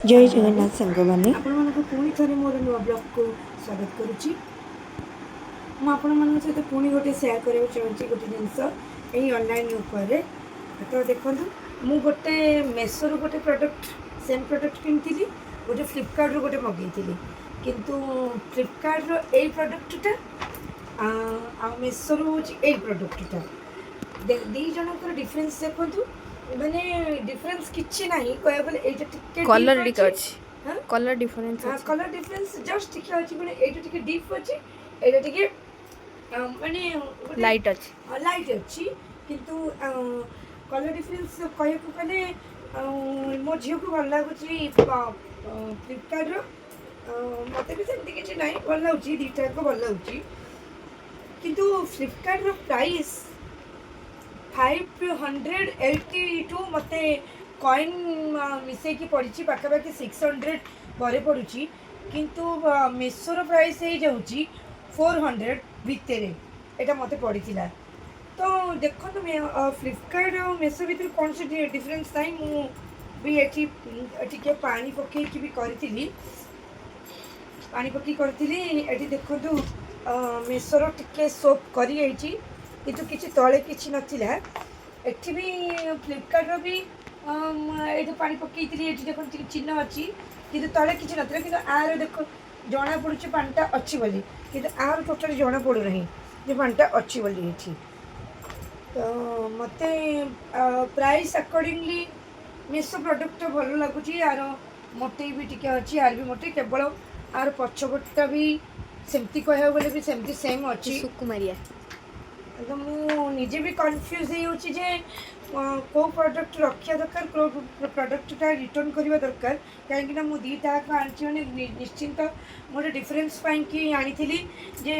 जय जगन्नाथ सांग मैंने आपको पुणी थे मोर नुआ ब्लॉग को स्वागत करुच्ची सहित पुणी गोटे सेयार करने चाहूँगी गोटे जिनस यही ऑनलाइन उपर तो देखो मु गोटे मेसो गोटे प्रोडक्ट सेम प्रोडक्ट किनी गोटे फ्लिपकार्ट गोटे मगेली किंतु फ्लिपकार्ट यही प्रोडक्टा मेसो हूँ प्रोडक्टा दी जन डिफरेन्स देखु माने डिफरेंस किछि नाही कहया बोले एटा टिके कलर टिके अछि कलर डिफरेंस हां कलर डिफरेंस जस्ट टिके अछि माने एटा टिके डीप अछि एटा टिके माने लाइट अछि किंतु कलर डिफरेंस कहया को कले मो झियो को भल लागुछि फ्लिपकार्ट रो मते भी सेमति किछि नाही भल लागुछि दीटा को भल लागुछि किंतु फ्लिपकार्ट रो प्राइस 582 मत कॉइन मिसे की पड़ी पाखापाखि 600 पर पड़ुची किंतु मेसोर प्राइस हो जाऊँगी 400 भितर यहाँ मत पड़ी तो देखो फ्लिपकार्ट और मेसो भर कौन से डिफरेन्स था मुझे टे पानी पकई भी करी पानी पकई करी देखो मेसोर टे सोप कर किंतु किसी तले किसी नाला एटी भी फ्लिपकार्ट भी ये पानी पकई देखो चिन्ह अच्छी कि तले किसी ना कि आर देख जना पड़ू पानीटा अच्छी बोली कि आर टोटाली जना पड़ूना जो पानीटा अच्छी बोली ये तो मत प्राइस अकॉर्डिंगली मेसो प्रोडक्ट भल लगुच यार मोटे भी टी अच्छी यार भी मोटे केवल आर पछपटा भी सेमती कह बोले भी सेमती सेम अच्छी सुकुमारिया तो मुझे भी कन्फ्यूज हो कौ प्रोडक्ट रखा दरकार कौ प्रोडक्टा रिटर्न करवा दरकार कहीं मुझे दीटा आनी निश्चिंत मोटे डिफरेन्स कि आनी जे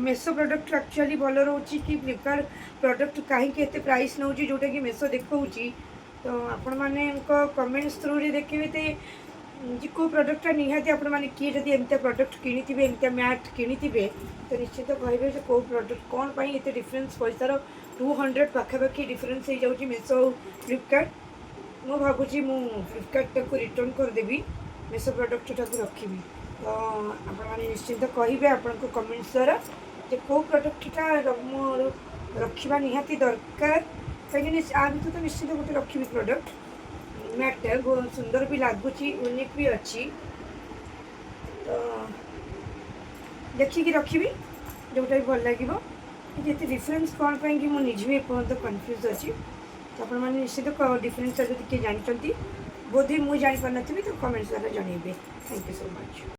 मेसो प्रोडक्ट एक्चुअली भल रोचे कि फ्लिपकार्ट प्रोडक्ट कहीं प्राइस नौ जोटा कि मेसो देखा तो आपण मैंने कमेंट्स थ्रू देखिए तो कौ प्रोडक्टा निहाती आपण मैंने किए जब एमती प्रोडक्ट किणी एमती मैट किणी तो निश्चित कहे कौ प्रोडक्ट कौन पर ये डिफरेन्स पैसार 200 पाखापाखि डिफरेन्स हो जाऊँगी मेसो फ्लिपकार्ट मु भावुँ मु फ्लिपकार्ट को रिटर्न करदेवी मेसो प्रोडक्टा को रखी तो आपण निश्चिंत कहे आपण को कमेंट्स द्वारा जे कौ प्रोडक्टा मोर रखा निहाती दरकार कहीं आ भर तो निश्चित गोटे रखी प्रोडक्ट मैटा बहुत सुंदर भी लगुच यूनिक भी अच्छी तो देखिए रखी जोटा भी भल लगे ये डिफरेन्स कौन पाई कि मुझे भी एपर्त कन्फ्यूज अच्छी तो आप निश्चित डिफरेन्स जब किए जानते बोधे मुझे जापारी तो कमेंट्स द्वारा जनइबे थैंक यू सो मच।